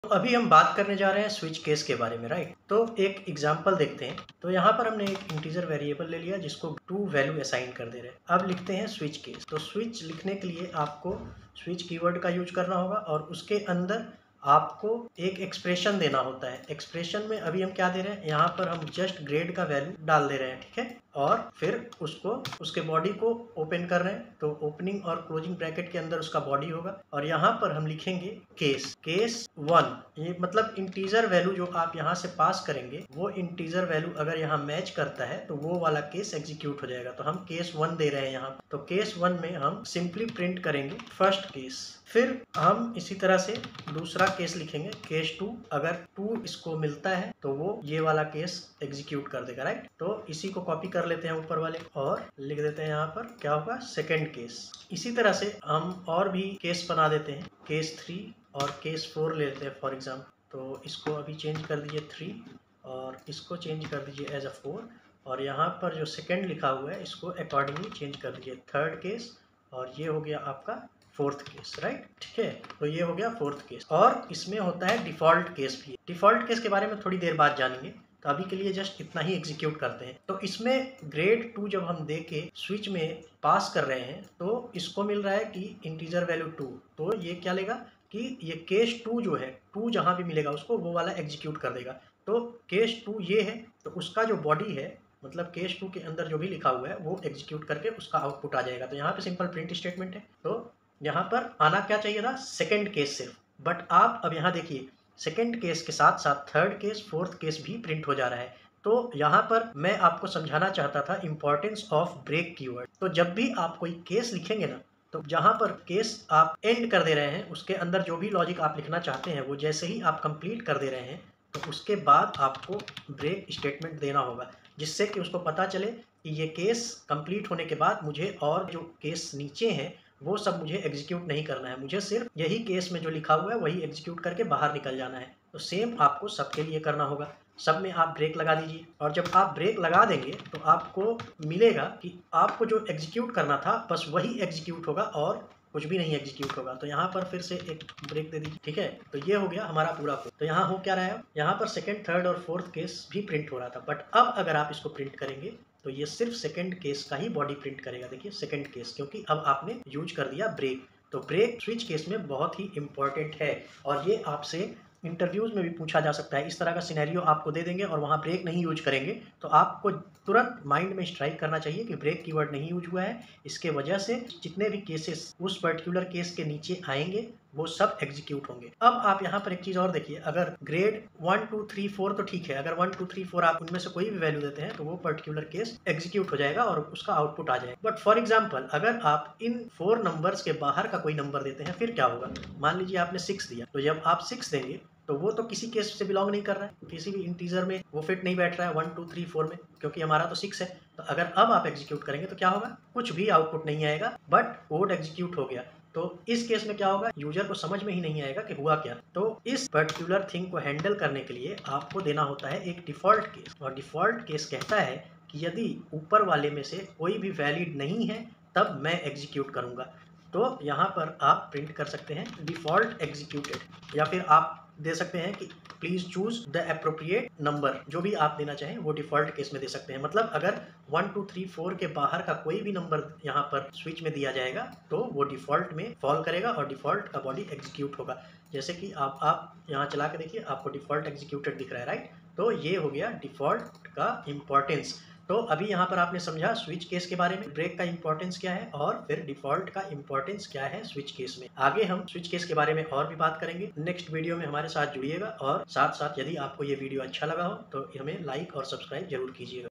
अभी हम बात करने जा रहे हैं स्विच केस के बारे में, राइट। तो एक एग्जांपल देखते हैं। तो यहाँ पर हमने एक इंटीजर वेरिएबल ले लिया जिसको टू वैल्यू असाइन कर दे रहे हैं। अब लिखते हैं स्विच केस। तो स्विच लिखने के लिए आपको स्विच कीवर्ड का यूज करना होगा और उसके अंदर आपको एक एक्सप्रेशन देना होता है। एक्सप्रेशन में अभी हम क्या दे रहे हैं, यहाँ पर हम जस्ट ग्रेड का वैल्यू डाल दे रहे हैं, ठीक है। और फिर उसको उसके बॉडी को ओपन कर रहे हैं, तो ओपनिंग और क्लोजिंग ब्रैकेट के अंदर उसका बॉडी होगा। और यहाँ पर हम लिखेंगे केस 1। ये मतलब इंटीजर वैल्यू जो आप यहाँ से पास करेंगे वो इंटीजर वैल्यू अगर यहाँ मैच करता है तो वो वाला केस एग्जीक्यूट हो जाएगा। तो हम केस 1 दे रहे हैं यहाँ। तो केस 1 में हम सिंपली प्रिंट करेंगे फर्स्ट केस। फिर हम इसी तरह से दूसरा केस लिखेंगे केस 2। अगर 2 इसको मिलता है तो वो ये वाला केस एग्जीक्यूट कर देगा, राइट। तो इसी को कॉपी कर लेते हैं ऊपर वाले और लिख देते हैं यहाँ पर क्या होगा, सेकेंड केस। इसी तरह से हम और भी केस बना देते हैं। केस 3 और केस 4 ले लेते हैं फॉर एग्जाम्पल। तो इसको अभी चेंज कर दीजिए 3 और इसको चेंज कर दीजिए एज अ 4। और यहाँ पर जो सेकेंड लिखा हुआ है इसको अकॉर्डिंगली चेंज कर दीजिए थर्ड केस। और ये हो गया आपका फोर्थ केस, राइट, ठीक है। तो ये हो गया फोर्थ केस। और इसमें होता है डिफॉल्ट केस भी। डिफॉल्ट केस के बारे में थोड़ी देर बाद जानेंगे। तो अभी के लिए जस्ट इतना ही एग्जीक्यूट करते हैं। तो इसमें ग्रेड 2 जब हम दे के स्विच में पास कर रहे हैं तो इसको मिल रहा है कि इंटीजर वैल्यू 2। तो ये क्या लेगा कि ये केस 2 जो है, 2 जहां भी मिलेगा उसको वो वाला एग्जीक्यूट कर देगा। तो केस 2 ये है, तो उसका जो बॉडी है मतलब केस 2 के अंदर जो भी लिखा हुआ है वो एग्जीक्यूट करके उसका आउटपुट आ जाएगा। तो यहाँ पे सिंपल प्रिंट स्टेटमेंट है। तो यहाँ पर आना क्या चाहिए था, सेकेंड केस सिर्फ। बट आप अब यहाँ देखिए सेकेंड केस के साथ साथ थर्ड केस फोर्थ केस भी प्रिंट हो जा रहा है। तो यहाँ पर मैं आपको समझाना चाहता था इंपॉर्टेंस ऑफ ब्रेक कीवर्ड। तो जब भी आप कोई केस लिखेंगे ना, तो जहाँ पर केस आप एंड कर दे रहे हैं उसके अंदर जो भी लॉजिक आप लिखना चाहते हैं वो जैसे ही आप कंप्लीट कर दे रहे हैं तो उसके बाद आपको ब्रेक स्टेटमेंट देना होगा, जिससे कि उसको पता चले कि ये केस कंप्लीट होने के बाद मुझे और जो केस नीचे हैं वो सब मुझे एग्जीक्यूट नहीं करना है, मुझे सिर्फ यही केस में जो लिखा हुआ है वही एग्जीक्यूट करके बाहर निकल जाना है। तो सेम आपको सबके लिए करना होगा। सब में आप ब्रेक लगा दीजिए और जब आप ब्रेक लगा देंगे तो आपको मिलेगा कि आपको जो एग्जीक्यूट करना था बस वही एग्जीक्यूट होगा और कुछ भी नहीं एग्जीक्यूट होगा। तो यहाँ पर फिर से एक ब्रेक दे दीजिए, ठीक है। तो ये हो गया हमारा पूरा कोड। तो यहाँ हो क्या रहा है, यहाँ पर सेकंड थर्ड और फोर्थ केस भी प्रिंट हो रहा था। बट अब अगर आप इसको प्रिंट करेंगे तो ये सिर्फ सेकंड केस का ही बॉडी प्रिंट करेगा। देखिए सेकंड केस, क्योंकि अब आपने यूज कर दिया ब्रेक। तो ब्रेक स्विच केस में बहुत ही इंपॉर्टेंट है और ये आपसे इंटरव्यूज में भी पूछा जा सकता है। इस तरह का सिनेरियो आपको दे देंगे और वहाँ ब्रेक नहीं यूज करेंगे तो आपको तुरंत माइंड में स्ट्राइक करना चाहिए कि ब्रेक कीवर्ड नहीं यूज हुआ है। इसके वजह से जितने भी केसेस उस पर्टिकुलर केस के नीचे आएंगे वो सब एग्जीक्यूट होंगे। अब आप यहाँ पर एक चीज और देखिए, अगर ग्रेड 1 2 3 4 तो ठीक है, अगर 1 2 3 4 आप उनमें से कोई भी वैल्यू देते हैं तो वो पर्टिकुलर केस एग्जीक्यूट हो जाएगा और उसका आउटपुट आ जाएगा। बट फॉर एग्जाम्पल अगर आप इन 4 नंबर्स के बाहर का कोई नंबर देते हैं फिर क्या होगा। मान लीजिए आपने 6 दिया, तो जब आप 6 देंगे तो वो तो किसी केस से बिलोंग नहीं कर रहा है, किसी भी इंटीजर में वो फिट नहीं बैठ रहा है 1 2 3 4 में, क्योंकि हमारा तो 6 है। तो अगर अब आप एग्जीक्यूट करेंगे तो क्या होगा, कुछ भी आउटपुट नहीं आएगा बट कोड एग्जीक्यूट हो गया। तो इस केस में क्या होगा, यूजर को समझ में ही नहीं आएगा कि हुआ क्या। तो इस पर्टिकुलर थिंग को हैंडल करने के लिए आपको देना होता है एक डिफॉल्ट केस। और डिफॉल्ट केस कहता है कि यदि ऊपर वाले में से कोई भी वैलिड नहीं है तब मैं एग्जीक्यूट करूंगा। तो यहाँ पर आप प्रिंट कर सकते हैं डिफॉल्ट एग्जीक्यूटेड, या फिर आप दे सकते हैं कि please choose the appropriate number. जो भी आप देना चाहें वो डिफॉल्ट केस में दे सकते हैं। मतलब अगर 1 2 3 4 के बाहर का कोई भी नंबर यहाँ पर स्विच में दिया जाएगा तो वो डिफॉल्ट में फॉल करेगा और डिफॉल्ट का बॉडी एग्जीक्यूट होगा। जैसे कि आप यहाँ चला के देखिए, आपको डिफॉल्ट एग्जीक्यूटेड दिख रहा है, राइट। तो ये हो गया डिफॉल्ट का इंपॉर्टेंस। तो अभी यहाँ पर आपने समझा स्विच केस के बारे में, ब्रेक का इंपॉर्टेंस क्या है और फिर डिफॉल्ट का इंपॉर्टेंस क्या है स्विच केस में। आगे हम स्विच केस के बारे में और भी बात करेंगे। नेक्स्ट वीडियो में हमारे साथ जुड़िएगा और साथ साथ यदि आपको ये वीडियो अच्छा लगा हो तो हमें लाइक और सब्सक्राइब जरूर कीजिएगा।